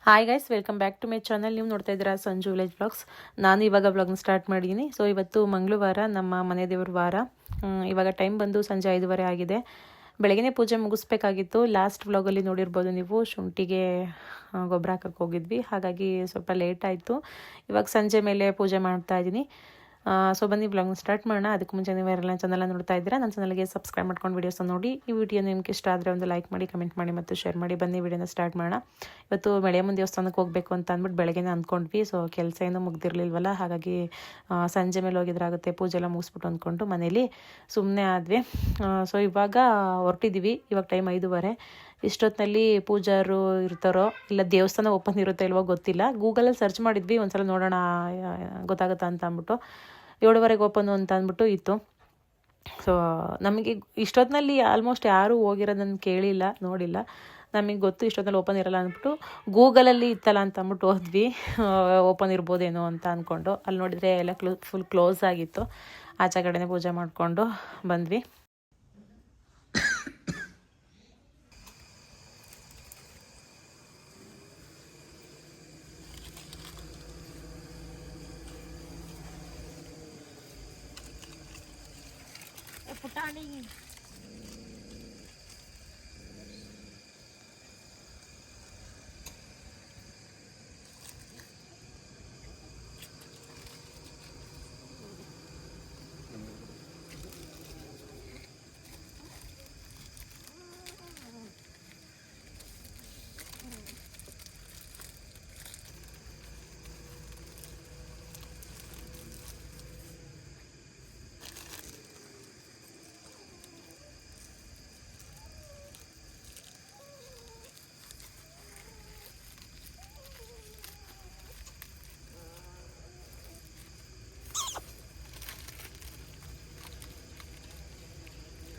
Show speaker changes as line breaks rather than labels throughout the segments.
Hi guys, welcome back to my channel. ನೀವು ನೋಡ್ತಾ ಇದ್ದೀರಾ ಸಂಜು ವಿಲೇಜ್ ಬ್ಲಾಗ್ಸ್. ನಾನು ಇವಾಗ ಬ್ಲಾಗ್ನ ಸ್ಟಾರ್ಟ್ ಮಾಡಿದ್ದೀನಿ. ಸೊ ಇವತ್ತು ಮಂಗಳವಾರ, ನಮ್ಮ ಮನೆ ದೇವ್ರ ವಾರ. ಇವಾಗ ಟೈಮ್ ಬಂದು ಸಂಜೆ 5:30 ಆಗಿದೆ. ಬೆಳಗ್ಗೆ ಪೂಜೆ ಮುಗಿಸ್ಬೇಕಾಗಿತ್ತು. ಲಾಸ್ಟ್ ವ್ಲಾಗಲ್ಲಿ ನೋಡಿರ್ಬೋದು ನೀವು, ಶುಂಠಿಗೆ ಗೊಬ್ಬರ ಹಾಕಕ್ಕೆ ಹೋಗಿದ್ವಿ, ಹಾಗಾಗಿ ಸ್ವಲ್ಪ ಲೇಟ್ ಆಯಿತು. ಇವಾಗ ಸಂಜೆ ಮೇಲೆ ಪೂಜೆ ಮಾಡ್ತಾ ಇದ್ದೀನಿ. ಸೊ ಬನ್ನಿ ಬ್ಲಾಗ್ನ ಸ್ಟಾರ್ಟ್ ಮಾಡೋಣ. ಅದಕ್ಕೆ ಮುಂಚೆ ನೀವು ಯಾರೆಲ್ಲ ಚಾನಲ್ ನೋಡ್ತಾ ಇದ್ದೀರಾ, ನನ್ನ ಚಾನಲ್ಗೆ ಸಬ್ಸ್ಕ್ರೈಬ್ ಮಾಡ್ಕೊಂಡು ವೀಡಿಯೋಸ್ನ ನೋಡಿ. ಈ ವಿಡಿಯೋ ನಿಮ್ಗೆ ಇಷ್ಟ ಆದರೆ ಒಂದು ಲೈಕ್ ಮಾಡಿ, ಕಮೆಂಟ್ ಮಾಡಿ ಮತ್ತು ಶೇರ್ ಮಾಡಿ. ಬನ್ನಿ ವಿಡಿಯೋನ ಸ್ಟಾರ್ಟ್ ಮಾಡೋಣ. ಇವತ್ತು ಮಳೆಯಮ್ಮನ ದೇವಸ್ಥಾನಕ್ಕೆ ಹೋಗಬೇಕು ಅಂತ ಅಂದ್ಬಿಟ್ಟು ಬೆಳಗ್ಗೆನೇ ಅಂದ್ಕೊಂಡ್ವಿ. ಸೊ ಕೆಲಸ ಏನೂ ಮುಗ್ದಿರಲಿಲ್ವಲ್ಲ, ಹಾಗಾಗಿ ಸಂಜೆ ಮೇಲೆ ಹೋಗಿದ್ರಾಗುತ್ತೆ, ಪೂಜೆ ಎಲ್ಲ ಮುಗಿಸ್ಬಿಟ್ಟು ಅಂದ್ಕೊಂಡು ಮನೇಲಿ ಸುಮ್ಮನೆ ಆದ್ವಿ. ಸೊ ಇವಾಗ ಹೊರಟಿದ್ದೀವಿ. ಇವಾಗ ಟೈಮ್ 5:30. ಇಷ್ಟೊತ್ತಿನಲ್ಲಿ ಪೂಜಾರು ಇರ್ತಾರೋ ಇಲ್ಲ ದೇವಸ್ಥಾನ ಓಪನ್ ಇರುತ್ತೋ ಇಲ್ವೋ ಗೊತ್ತಿಲ್ಲ. ಗೂಗಲಲ್ಲಿ ಸರ್ಚ್ ಮಾಡಿದ್ವಿ, ಒಂದ್ಸಲ ನೋಡೋಣ ಗೊತ್ತಾಗುತ್ತಾ ಅಂತ ಅಂದ್ಬಿಟ್ಟು. 7:30 ಓಪನು ಅಂತ ಅಂದ್ಬಿಟ್ಟು ಇತ್ತು. ಸೊ ನಮಗೆ ಇಷ್ಟೊತ್ತಿನಲ್ಲಿ ಆಲ್ಮೋಸ್ಟ್ ಯಾರೂ ಹೋಗಿರೋದನ್ನು ಕೇಳಿಲ್ಲ, ನೋಡಿಲ್ಲ. ನಮಗೆ ಗೊತ್ತು ಇಷ್ಟೊತ್ತಲ್ಲಿ ಓಪನ್ ಇರಲ್ಲ ಅಂದ್ಬಿಟ್ಟು ಗೂಗಲಲ್ಲಿ ಇತ್ತಲ್ಲ ಅಂತ ಅಂದ್ಬಿಟ್ಟು ಹೋದ್ವಿ, ಓಪನ್ ಇರ್ಬೋದೇನೋ ಅಂತ ಅಂದ್ಕೊಂಡು. ಅಲ್ಲಿ ನೋಡಿದರೆ ಎಲ್ಲ ಫುಲ್ ಕ್ಲೋಸ್ ಆಗಿತ್ತು. ಆಚೆ ಕಡೆನೇ ಪೂಜೆ ಮಾಡಿಕೊಂಡು ಬಂದ್ವಿ. ಪುಟಾಣಿ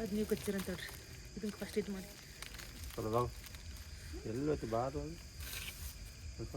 ಅದು ನೀವು ಗೊತ್ತಿರಂತ ಹೇಳ್ರಿ. ಇದಕ್ಕೆ ಫಸ್ಟ್ ಇದು ಮಾಡಿ
ಎಲ್ಲೋಯ್ತು ಬಾರು ಸ್ವಲ್ಪ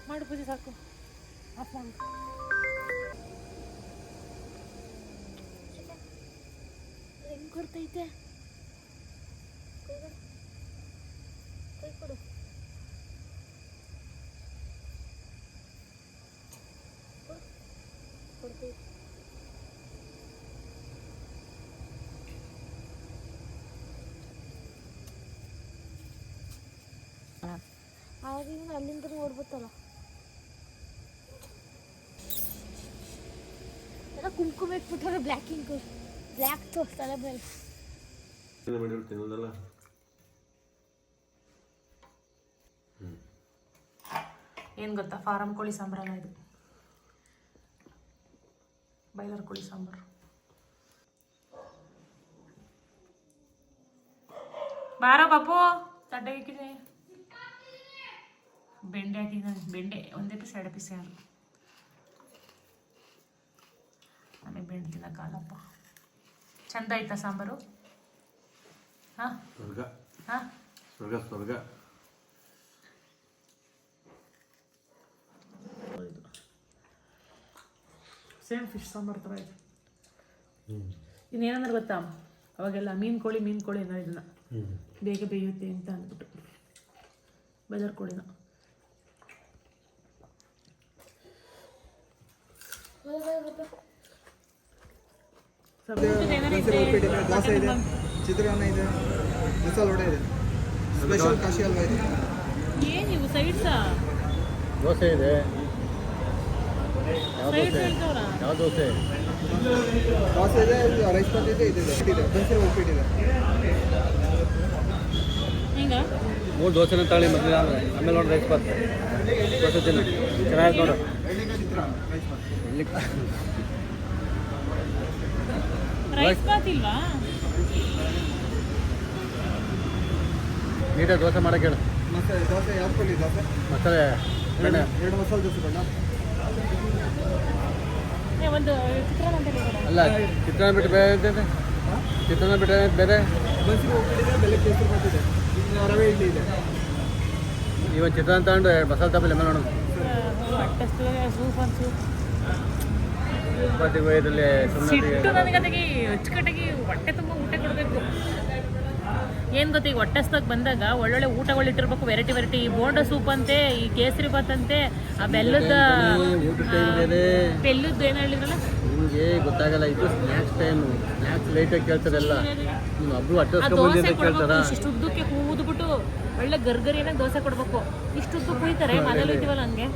ಮಾಡು ಪೂಜೆ ಸಾಕು. ಆಫ್ ಮಾಡು. ಹೆಂಗೆ ಕೊಡ್ತೈತೆ ಕೈ ಕೊಡು. ಕೊಡ್ತೈತೆ ಆಗಿನ ಅಲ್ಲಿಂದ ನೋಡ್ಬೋತ್ತಲ್ಲ. ಎಲ್ಲ ಕುಂಕುಮ ಇಟ್ಬಿಟ್ಟಾರೆ, ಬ್ಲ್ಯಾಕ್ ತೋರಿಸ್ತಾರೆ ಮೇಲೆ. ಏನು ಗೊತ್ತಾ, ಫಾರಂ ಕೋಳಿ ಸಾಂಬಾರಲ್ಲ ಇದು, ಬಾಯ್ಲರ್ ಕೋಳಿ ಸಾಂಬಾರು. ಬಾರ ಬಾಪು, ತಡ್ಡೆ ಹಾಕಿದೆ. ಬೆಂಡೆ ಹಾಕಿದ್ದೀನಿ. ಬೆಂಡೆ ಒಂದೇ ಪೀಸ್ 2 ಪೀಸ್ ಯಾರು ಆಮೇಲೆ ಬೆಂಡೆ ತಿನ್ನಕ್ಕಾಗಲ್ಲಪ್ಪ. ಚಂದ ಆಯ್ತಾ ಸಾಂಬಾರು? ಹಾಂ ಹಾಂ
ಸ್ವರ್ಗ.
ಸೇಮ್ ಫಿಶ್ ಸಾಂಬಾರು ಥರ ಇದೆ. ಇನ್ನೇನಂದ್ರೆ ಗೊತ್ತಾ, ಅವಾಗೆಲ್ಲ ಮೀನು ಕೋಳಿ ಏನೋ ಇದನ್ನ ಬೇಗ ಬೇಯುತ್ತೆ ಅಂತ ಅಂದ್ಬಿಟ್ಟು ಬಾಯ್ಲರ್ ಕೋಳಿನ.
ದೋಸೆ ಇದೆ, ಚಿತ್ರಾನ್ನ ಇದೆ, ಮಸಾಲೆ ವಡೆ ಇದೆ, ಸ್ಪೆಷಲ್ ಕಾಶಿ ಹಲ್ವಾ ಇದೆ.
ಏನಿವು ಸೈಡ್ಸಾ?
ದೋಸೆ ಇದೆ. ಯಾವ ದೋಸೆ? ಯಾವ ದೋಸೆ?
ದೋಸೆ ಇದೆ, ರೈಸ್ ಬಾತ್ ಇದೆ, ಇದೆ ದೋಸೆ ಉಪ್ಪಿಟ್ಟಿದೆ.
ಹಿಂಗ
3 ದೋಸೆನ ತಗೊಳ್ಳಿ ಮೊದಲು, ಆಮೇಲೆ ನೋಡಿ ರೈಸ್ ಬಾತ್. ದೋಸೆ ತಿನ್ನು, ಚೆನ್ನಾಗಿ ನೋಡು.
ರೈಸ್ ಬಾತ್ ಇಲ್ವಾ?
ನೀಟಾಗಿ ದೋಸೆ ಮಾಡೋಕೆ ಹೇಳು.
ಮಸಾಲೆ ದೋಸೆ ಯಾವ್ದು ಕೊಡಲಿ? ದೋಸೆ
ಮಸಾಲೆ ಬೇಡ.
2 ಮಸಾಲೆ ದೋಸೆ ಬೇಡ.
ಒಂದು ಚಿತ್ರಾನ್ನ ಅಂತ ಹೇಳಿ.
ಅಲ್ಲ, ಚಿತ್ರಾನ್ನ ಬಿಟ್ಟು ಬೇರೆ ಇದೆ. ಚಿತ್ರಾನ್ನ ಬಿಟ್ಟು ಬೇರೆ.
ಬನ್ಸಿ ಉಪ್ಪಿಟ್ಟಿದೆ, ಬೆಲೆ ಕೇಸರಿ ಬಾತ್ ಇದೆ, ರವೆ ಇಡ್ಲಿ ಇದೆ.
ಇವತ್ತು ಚಿತ್ರಾನ್ನ ತಗೊಂಡು ಮಸಾಲೆ ತಪ್ಪಲಿ ಮೇಲೆ ನೋಡೋಣ.
ಸೂಪ್ ಅಂತ ಸೂಪ್
ಚಪಾತಿಗೂ ಇದರಲ್ಲಿ
ಸಿಟ್ಟು ನನಗೆ ಅದಕ್ಕೆ ಅಚ್ಚುಕಟ್ಟಾಗಿ ಹೊಟ್ಟೆ ತುಂಬ ಊಟ ಕೊಡಬೇಕು. ಏನು ಗೊತ್ತಾ, ಈಗ ಹೊಟ್ಟೆ ಹಸ್ದಾಗ ಬಂದಾಗ ಒಳ್ಳೊಳ್ಳೆ ಊಟಗಳು ಇಟ್ಟಿರ್ಬೇಕು. ವೆರೈಟಿ ಈ ಬೋಂಡ ಸೂಪ್ ಅಂತೆ, ಈ ಕೇಸರಿ ಬಾತ್ ಅಂತೆ, ಆ ಬೆಲ್ಲದ ಏನು ಹೇಳಿದ್ರಲ್ಲ
ನಿಮಗೆ ಗೊತ್ತಾಗಲ್ಲ. ಇದು ಸ್ನ್ಯಾಕ್ಸ್ ಟೈಮು. ಸ್ನ್ಯಾಕ್ಸ್ ಲೈಟಾಗಿ ಕೇಳ್ತಾರಲ್ಲ, ನೀವು ಒಬ್ರು ಹೊಟ್ಟೆ
ಆ
ಹಸ್ಕೊಂಡು
ದೋಸೆ
ಬಂದಿದ್ದ ಕೇಳ್ತಾರ.
ಕೊಡ್ಬೇಕು. ಇಷ್ಟು ಉದ್ದಕ್ಕೆ ಕೂದ್ಬಿಟ್ಟು ಒಳ್ಳೆ ಗರ್ಗರಿಯಾಗಿ ದೋಸೆ ಕೊಡ್ಬೇಕು. ಇಷ್ಟು ಉದ್ದು ಕುಯ್ತಾರೆ ಮನೇಲಿ ಇದ್ದೀವಲ್ಲ ಹಂಗೆ.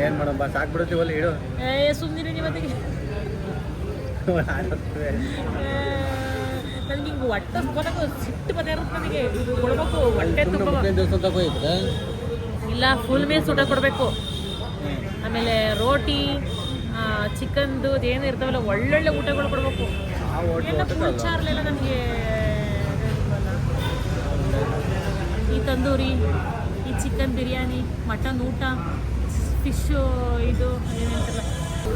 ಏನು ಮಾಡೋಣ ಬಾ, ಸಾಕ್ಬಿಡುತ್ತೀವಲ್ಲ ಇಡು.
ಸುಮ್ಮನೆ ನೀವತ್ತಿಗೆ ನನಗೆ ಹಿಂಗೆ ಹೊಟ್ಟೆ ಬರೋದು ಸಿಟ್ಟು ಬದೇ ಇರುತ್ತೆ. ನನಗೆ ಕೊಡ್ಬೇಕು ಹೊಟ್ಟೆ ತುಂಬ.
ದಿವಸ ತಗೋಯಿದ್ರೆ
ಇಲ್ಲ, ಫುಲ್ ಮೀಲ್ಸ್ ಊಟ ಕೊಡಬೇಕು. ಆಮೇಲೆ ರೋಟಿ, ಚಿಕನ್ದು ಅದೇನು ಇರ್ತಾವಲ್ಲ ಒಳ್ಳೊಳ್ಳೆ ಊಟಗಳು ಕೊಡಬೇಕು. ಎಲ್ಲ ಫುಲ್ ಚಾರ್ಲೆಲ್ಲ ನನಗೆ ಈ ತಂದೂರಿ, ಈ ಚಿಕನ್ ಬಿರಿಯಾನಿ, ಮಟನ್ ಊಟ, ಫಿಶ್ಶು, ಇದು ಏನಂತಾರಲ್ಲ,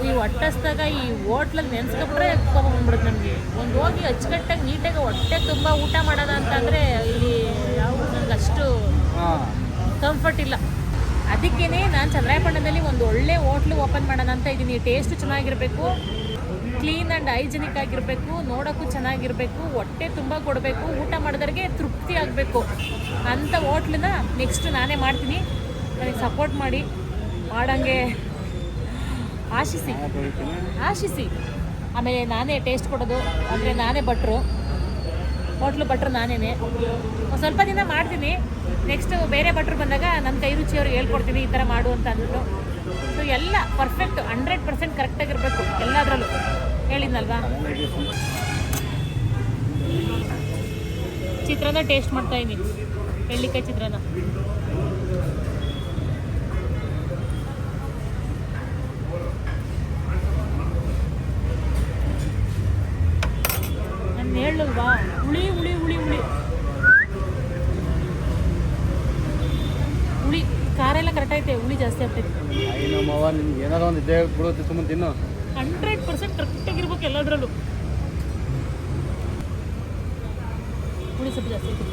ಈ ಹೊಟ್ಟೆಸ್ದಾಗ ಈ ಹೋಟ್ಲಲ್ಲಿ ನೆನ್ಸ್ಕೊಂಡ್ರೆ ಬಂದ್ಬಿಡುತ್ತೆ ನನಗೆ. ಒಂದು ಹೋಗಿ ಅಚ್ಚುಕಟ್ಟಾಗಿ ನೀಟಾಗಿ ಹೊಟ್ಟೆ ತುಂಬ ಊಟ ಮಾಡೋಣ ಅಂತಂದರೆ ಇಲ್ಲಿ ಯಾವ ನನಗೆ ಅಷ್ಟು ಕಂಫರ್ಟ್ ಇಲ್ಲ. ಅದಕ್ಕೇ ನಾನು ಚಂದ್ರಾಯಪಟ್ಟಣದಲ್ಲಿ ಒಂದು ಒಳ್ಳೆ ಹೋಟ್ಲು ಓಪನ್ ಮಾಡೋಣ ಅಂತ ಇದ್ದೀನಿ. ಟೇಸ್ಟು ಚೆನ್ನಾಗಿರಬೇಕು, ಕ್ಲೀನ್ ಆ್ಯಂಡ್ ಹೈಜಿನಿಕ್ ಆಗಿರಬೇಕು, ನೋಡೋಕ್ಕೂ ಚೆನ್ನಾಗಿರಬೇಕು, ಹೊಟ್ಟೆ ತುಂಬ ಕೊಡಬೇಕು, ಊಟ ಮಾಡಿದವ್ರಿಗೆ ತೃಪ್ತಿ ಆಗಬೇಕು ಅಂಥ ಹೋಟ್ಲನ್ನ ನೆಕ್ಸ್ಟ್ ನಾನೇ ಮಾಡ್ತೀನಿ. ನನಗೆ ಸಪೋರ್ಟ್ ಮಾಡಿ, ಮಾಡೋಂಗೆ ಆಶಿಸಿ. ಆಮೇಲೆ ನಾನೇ ಟೇಸ್ಟ್ ಕೊಡೋದು, ಅಂದರೆ ನಾನೇ ಭಟ್ರು, ಹೋಟ್ಲು ಭಟ್ರು ನಾನೇ. ಒಂದು ಸ್ವಲ್ಪ ದಿನ ಮಾಡ್ತೀನಿ. ನೆಕ್ಸ್ಟ್ ಬೇರೆ ಭಟ್ರು ಬಂದಾಗ ನನ್ನ ಕೈ ರುಚಿ ಅವ್ರಿಗೆ ಹೇಳ್ಕೊಡ್ತೀನಿ, ಈ ಥರ ಮಾಡು ಅಂತ ಅಂದ್ಬಿಟ್ಟು. ಸೊ ಎಲ್ಲ ಪರ್ಫೆಕ್ಟ್ 100% ಕರೆಕ್ಟಾಗಿರಬೇಕು ಎಲ್ಲದರಲ್ಲೂ. ಹೇಳಿದ್ನಲ್ವಾ, ಚಿತ್ರಾನ್ನ ಟೇಸ್ಟ್ ಮಾಡ್ತಾಯಿದ್ದೀನಿ, ಎಳ್ಳಿಕಾಯಿ ಚಿತ್ರಾನ್ನ. ನಾನು ಹೇಳಲ್ವಾ, ಹುಳಿ ಹುಳಿ ಹುಳಿ ಹುಳಿ ಹುಳಿ ಖಾರ ಎಲ್ಲ ಕರೆಕ್ಟ್ ಐತೆ, ಹುಳಿ ಜಾಸ್ತಿ ಆಗ್ತೈತೆ.
ನಮ್ಮವ್ವ ನಿಮ್ಗೆ ಏನಾದ್ರು ಒಂದು ಇದ್ದೇ ಬಿಡುತ್ತೆ, ಸುಮ್ಮನೆ ತಿನ್ನು.
100% ಕರೆಕ್ಟಾಗಿರ್ಬೇಕು ಎಲ್ಲದರಲ್ಲೂ. ಹುಳಿ ಸ್ವಲ್ಪ ಜಾಸ್ತಿ ಐತೆ.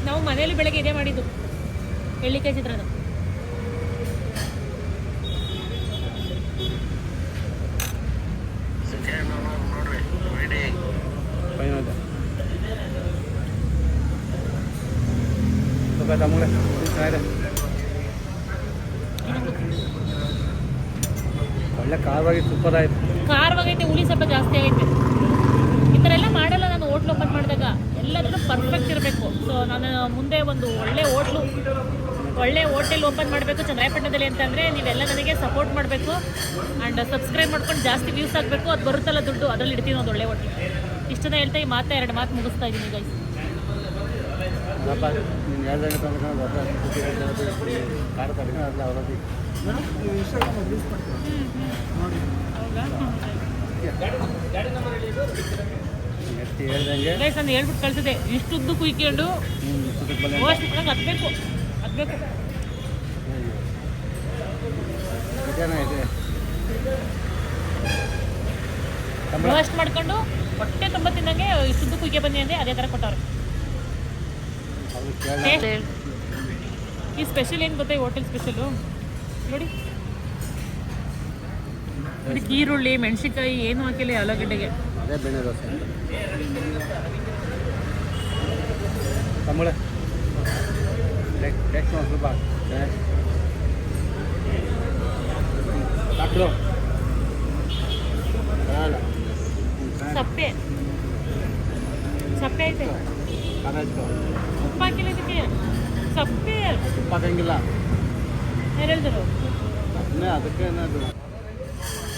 ನಾವು ಮನೆಯಲ್ಲಿ ಬೆಳಗ್ಗೆ ಇದೇ ಮಾಡಿದ್ದು, ಎಳ್ಳಿಕಾಯಿ ಚಿತ್ರಾನ್ನ.
ತಮ್ಮಳೆ ಚೆನ್ನಾಗಿದೆ, ಒಳ್ಳೆ ಖಾರವಾಗಿ ಸೂಪರ್ ಆಯಿತು.
ಖಾರವಾಗೈತೆ, ಹುಳಿ ಸ್ವಲ್ಪ ಜಾಸ್ತಿ ಆಗೈತೆ. ಈ ಥರ ಎಲ್ಲ ಮಾಡಲ್ಲ ನಾನು ಹೋಟ್ಲ್ ಓಪನ್ ಮಾಡಿದಾಗ. ಎಲ್ಲದರಲ್ಲೂ ಪರ್ಫೆಕ್ಟ್ ಇರಬೇಕು. ಸೊ ನಾನು ಮುಂದೆ ಒಂದು ಒಳ್ಳೆ ಹೋಟೆಲ್ ಓಪನ್ ಮಾಡಬೇಕು ಚಂದ್ರಾಯಪಟ್ಟಣದಲ್ಲಿ ಅಂತಂದರೆ ನೀವೆಲ್ಲ ನನಗೆ ಸಪೋರ್ಟ್ ಮಾಡಬೇಕು ಆ್ಯಂಡ್ ಸಬ್ಸ್ಕ್ರೈಬ್ ಮಾಡ್ಕೊಂಡು ಜಾಸ್ತಿ ವ್ಯೂಸ್ ಆಗಬೇಕು. ಅದು ಬರುತ್ತಲ್ಲ ದುಡ್ಡು, ಅದರಲ್ಲಿ ಇಡ್ತೀನಿ ಒಂದು ಒಳ್ಳೆ ಹೋಟ್ಲು. ಇಷ್ಟನ್ನ ಹೇಳ್ತಾ ಈ ಮಾತಾ 2 ಮಾತು ಮುಗಿಸ್ತಾ ಇದ್ದೀನಿ ಗೈಸ್. ಗೈಸ್ ನಾನು ಹೇಳ್ಬಿಟ್ಟು ಕಳ್ಸಿದೆ, ಇಷ್ಟುದ್ದು ಕುಯ್ಕೊಂಡು ರೋಸ್ಟ್ ಮಾಡಂಗೆ ಹತ್ಬೇಕು. ರೋಸ್ಟ್ ಮಾಡ್ಕೊಂಡು ಹೊಟ್ಟೆ ತುಂಬ ತಿನ್ನಂಗೆ ಇಷ್ಟುದ್ದು ಕುಯ್ಕೆ ಬನ್ನಿ ಅಂದರೆ ಅದೇ ಥರ ಕೊಟ್ಟವ್ರೆ. ಈ ಸ್ಪೆಷಲ್ ಏನು ಗೊತ್ತಾ, ಈ ಹೋಟೆಲ್ ಸ್ಪೆಷಲು ನೋಡಿ, ಈರುಳ್ಳಿ ಮೆಣಸಿನ್ಕಾಯಿ ಏನು ಹಾಕಿಲ್ಲ ಆಲೂಗಡ್ಡೆಗೆ.
ಅದೇ ಬೆಣ್ಣೆ ದೋಸೆ ತಮ್ಮಳೆ ಟೇಸ್ಟ್ ಸ್ವಲ್ಪ ಸಾಕು.
ಸಪ್ಪೆ ಐತೆ, ಉಪ್ಪು ಹಾಕಿಲ್ಲ ಇದಕ್ಕೆ, ಸಪ್ಪೆ.
ಉಪ್ಪು ಹಾಕಂಗಿಲ್ಲ
ಯಾರು ಹೇಳಿದ್ರು?
ಸುಮ್ಮನೆ ಅದಕ್ಕೆ ಏನಾದ್ರು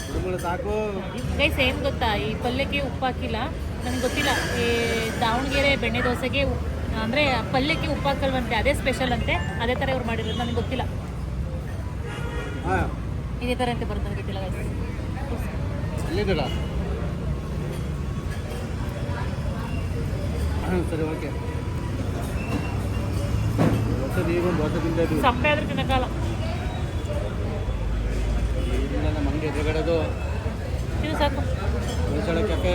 ಕುಡುಮುಳು ಸಾಕು.
ಗೈಸ್ ಏನು ಗೊತ್ತಾ, ಈ ಪಲ್ಯಕ್ಕೆ ಉಪ್ಪು ಹಾಕಿಲ್ಲ. ನನಗೆ ಗೊತ್ತಿಲ್ಲ, ಈ ದಾವಣಗೆರೆ ಬೆಣ್ಣೆ ದೋಸೆಗೆ ಅಂದರೆ ಪಲ್ಯಕ್ಕೆ ಉಪ್ಪು ಹಾಕಲ್ವಂತೆ, ಅದೇ ಸ್ಪೆಷಲ್ ಅಂತೆ. ಅದೇ ಥರ ಇವ್ರು ಮಾಡಿರೋದು, ನನಗೆ ಗೊತ್ತಿಲ್ಲ.
ಹಾಂ
ಇದೇ ಥರ ಅಂತ ಬರುತ್ತೆ, ನನಗೆ ಗೊತ್ತಿಲ್ಲ ಗೈಸ್.
ಅಲ್ಲಿದ್ದೀರ? ಹಾಂ ಸರಿ, ಓಕೆ. ಈಗೊಂದು ದೋಸೆ ತಿಂದಿದ್ದು
ಸಪ್ಪೆ ಆದ್ರೆ ತಿನ್ನಕ್ಕಾಗಲ್ಲ.
ಇಲ್ಲ, ನಮ್ಮ ಅಂಗಡಿ ಎದುರುಗಡೆದು
ಇದು ಸಾಕು.
ಹೊಯ್ಸಳ ಕೆಫೆ.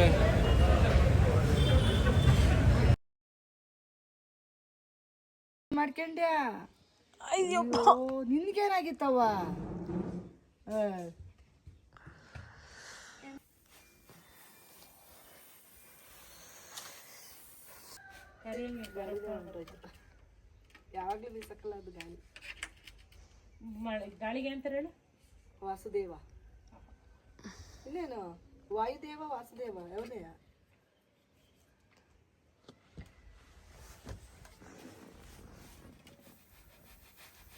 ಮಾಡ್ಕೊಂಡ್ಯಾ? ನಿನ್ಗೇನಾಗಿತ್ತವ? ಯಾವಾಗಲೂ ಬೀಸಕ್ಕಲ್ಲ ಅದು ಗಾಳಿ.
ಗಾಳಿಗೆ ಅಂತಾರೆ ಹೇಳು.
ವಾಸುದೇವ ಇನ್ನೇನು ವಾಯುದೇವ ವಾಸುದೇವ ಅವನೇ.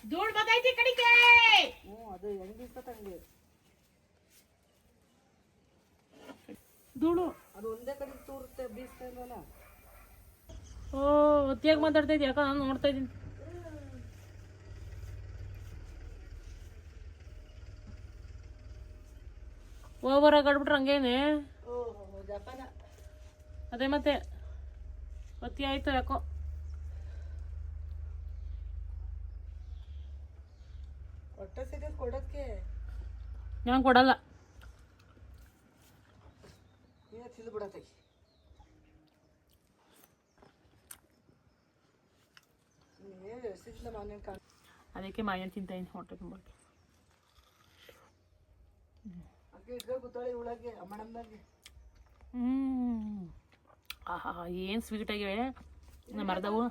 ಧೂಳ್ ಬದೈತಿ ಕಡಿಕೆ.
ಅದು ಹೆಂಗ್ ಬೀಸತ್ತಂಗೆ
ಧೂಳು
ಅದು ಒಂದೇ ಕಡೆ ತೂರುತ್ತೆ, ಬೀಸ್ತಾ ಇಲ್ವಲ್ಲ.
ಓ, ಒತ್ತಿಯಾಗಿ ಮಾತಾಡ್ತಾ ಇದ್ದಿ, ಯಾಕ ನಾನು ನೋಡ್ತಾ ಇದ್ದೀನಿ. ಓವರ್ ಆಗಾಡ್ಬಿಟ್ರೆ ಹಂಗೇನೆ.
ಓಹೋ ಜಪಾನ.
ಅದೇ ಮತ್ತೆ ಒತ್ತಿ ಆಯ್ತು ಯಾಕೋ.
ಹೊಟ್ಟೆ ಸಿಗ ಕೊಡೋದಕ್ಕೆ
ನಾನು ಕೊಡಲ್ಲ.
ನೀನೇ ತಿಂದು ಬಿಡತ್ತೆ.
ಅದಕ್ಕೆ ಮಾಯನ್ ತಿಂತಾಯಿನಿ ಹೊಟ್ಟೆ ತುಂಬ. ಆಹಾ, ಏನು ಸ್ವೀಟ್ ಆಗಿವೆ ನಮ್ಮ ಮರದವು.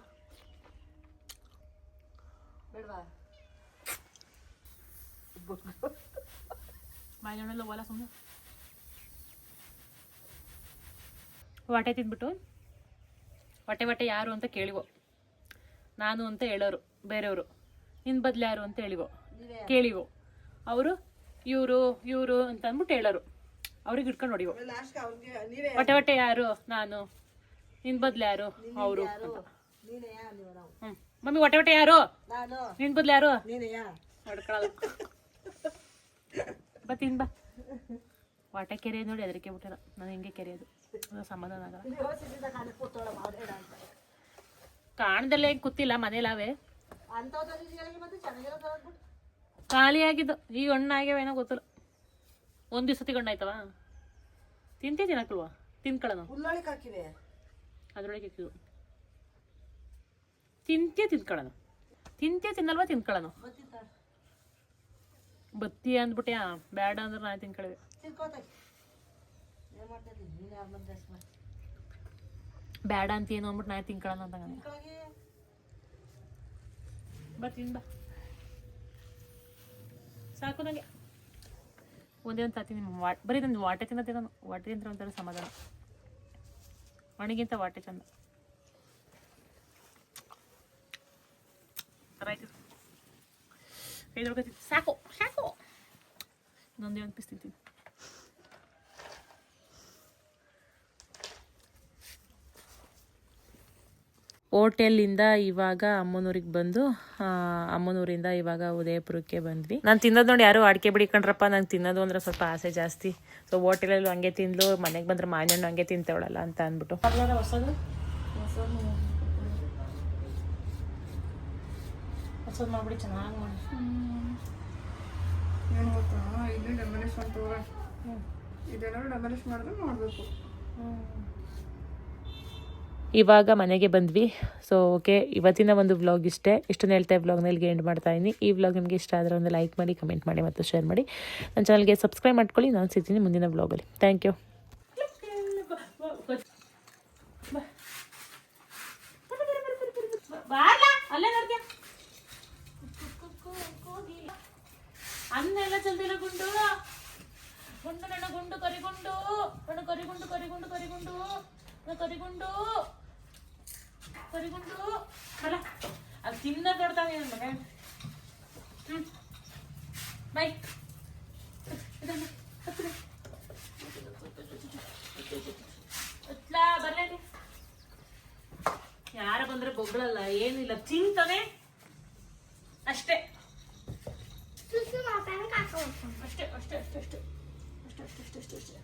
ಮಾಯಣ್ಣೆಲ್ಲ ಓಲ ಸುಮ್ಮನೆ ಹೊಟ್ಟೆ ತಿಂದ್ಬಿಟ್ಟು ಹೊಟ್ಟೆ ಯಾರು ಅಂತ ಕೇಳಿವೋ. ನಾನು ಅಂತ ಹೇಳೋರು ಬೇರೆಯವರು. ನಿನ್ನ ಬದಲು ಯಾರು ಅಂತ ಕೇಳಿವೋ. ಅವರು ಇವರು ಅಂತ ಅಂದ್ಬಿಟ್ಟು ಹೇಳೋರು. ಅವ್ರಿಗೆ ಇಟ್ಕೊಂಡು ಹೊಡಿವೋ. ಹೊಟ್ಟೆ ಯಾರು? ನಾನು. ನಿನ್ನ ಬದಲು ಯಾರು? ಅವರು ಅಂತ. ಮಮ್ಮಿ ಹೊಟ್ಟೆ ಯಾರು? ನಿನ್ನ ಬದಲು ಯಾರು? ಹೊಡ್ಕೊಳ್ಳಲ್ಲ. ಬಾ ತಿನ್ ಬಾ. ಹೊಟ್ಟೆ ಕೆರೆ ನೋಡಿ ಅದಕ್ಕೆ ಬಿಟ್ಟಿಲ್ಲ. ನಾನು ಹಿಂಗೆ ಕೆರೆಯೋದು, ಸಮಾಧಾನ ಆಗಲ್ಲ. ಕಾಣದಲ್ಲೇ ಕೂತಿಲ್ಲ, ಮನೇಲಾವೆ ಖಾಲಿ ಆಗಿದ್ದು. ಈಗ ಹಣ್ಣಾಗ್ಯಾವ ಏನೋ ಗೊತ್ತಿಲ್ಲ. ಒಂದು ದಿವಸ ತಿಗೊಂಡಾಯ್ತವ. ತಿನ್ನಕ್ಲ್ವಾ? ತಿನ್ಕೊಳ್ಳೋಣ. ಅದ್ರೊಳಗೆ ಹಾಕಿದ್ವು. ತಿನ್ಕೊಳ್ಳೋಣ. ತಿನ್ನಲ್ವಾ? ತಿನ್ಕೊಳ್ಳೋಣ. ಬತ್ತಿ ಅಂದ್ಬಿಟ್ಟೆ ಬೇಡ ಅಂದ್ರೆ ನಾನು ತಿನ್ಕೊಳ್ಳಿ. ಬೇಡ ಅಂತ ಏನು ಅಂದ್ಬಿಟ್ಟು ನಾನು ತಿನ್ಕೊಳ್ಳೋಣ ಅಂತ. ಬರ್ತೀನಿ ಬಾ, ಸಾಕು ನನಗೆ. ಒಂದೇ ಒಂದು ತಾತೀನಿ. ಬರೀ ನನ್ನ ವಾಟೆ ತಿನ್ನತ್ತೆ. ನಾನು ವಾಟೆ ತಿಂತ ಒಂಥರ ಸಮಾಧಾನ. ಒಣಗಿಂತ ವಾಟೆ ಚಂದ. ಸಾಕು ಇನ್ನೊಂದೇ ಒಂದು ಪೀಸ್ ತಿಂತೀನಿ. ಹೋಟೆಲಿಂದ ಇವಾಗ ಅಮ್ಮನೂರಿಗೆ ಬಂದು ಅಮ್ಮನೂರಿಂದ ಇವಾಗ ಉದಯಪುರಕ್ಕೆ ಬಂದ್ವಿ. ನಾನು ತಿನ್ನೋದು ನೋಡಿ ಯಾರು ಅಡಿಕೆ ಬಿಡಿಕೊಂಡ್ರಪ್ಪ. ನಂಗೆ ತಿನ್ನೋದು ಅಂದ್ರೆ ಸ್ವಲ್ಪ ಆಸೆ ಜಾಸ್ತಿ. ಸೊ ಹೋಟೆಲಲ್ಲೂ ಹಂಗೆ ತಿಂದ್ಲು, ಮನೆಗೆ ಬಂದ್ರೆ ಮಾಯಣ್ಣು ಹಂಗೆ ತಿಂತೇವಳಲ್ಲ ಅಂತ ಅಂದ್ಬಿಟ್ಟು ಹೊಸದು ಮಾಡ್ಬಿಡಿ. ಚೆನ್ನಾಗಿ ಮಾಡಿ.
ಏನು ಗೊತ್ತಾ, ಇದನ್ನ ಡೆಮಲಿಷ್ ಮಾಡ್ತವ್ರೆ. ಇದೆಲ್ಲ ಡೆಮಲಿಷ್ ಮಾಡಿದ್ರೆ ಮಾಡಬೇಕು.
ಇವಾಗ ಮನೆಗೆ ಬಂದ್ವಿ. ಸೊ ಓಕೆ, ಇವತ್ತಿನ ಒಂದು ವ್ಲಾಗ್ ಇಷ್ಟನ್ನು ಹೇಳ್ತಾ ವ್ಲಾಗ್ನ ಇಲ್ಲಿಗೆ ಎಂಡ್ ಮಾಡ್ತಾ ಇದ್ದೀನಿ. ಈ ವ್ಲಾಗ್ ನಿಮಗೆ ಇಷ್ಟ ಆದರೆ ಒಂದು ಲೈಕ್ ಮಾಡಿ, ಕಮೆಂಟ್ ಮಾಡಿ ಮತ್ತು ಶೇರ್ ಮಾಡಿ. ನನ್ನ ಚಾನಲ್ಗೆ ಸಬ್ಸ್ಕ್ರೈಬ್ ಮಾಡ್ಕೊಳ್ಳಿ. ನಾನು ಸಿಗ್ತೀನಿ ಮುಂದಿನ ವ್ಲಾಗಲ್ಲಿ. Thank you. ಅನ್ನೆಲ್ಲ ಚಲ್ದಿಲ್ಲ ಗುಂಡು ಗುಂಡು ನನ್ನ ಗುಂಡು ಕರಿಗುಂಡು ನನ್ನ ಕರಿಗುಂಡು ಕರಿಗುಂಡು ಕರಿಗುಂಡು ನನ್ನ ಕರಿಗುಂಡು ಕರಿಗುಂಡು ಅಲ್ಲ ಅದು ತಿನ್ನ ನೋಡ್ತಾನೆ. ಬೈ. ಬಂದ್ರೆ ಬೊಗಳಲ್ಲ, ಏನಿಲ್ಲ, ತಿಂತಾನೆ ಅಷ್ಟೇ ಅಷ್ಟೇ ಅಷ್ಟೇ ಅಷ್ಟೇ ಅಷ್ಟೇ ಅಷ್ಟೇ ಅಷ್ಟೇ ಅಷ್ಟೇ ಅಷ್ಟೇ ಅಷ್ಟೇ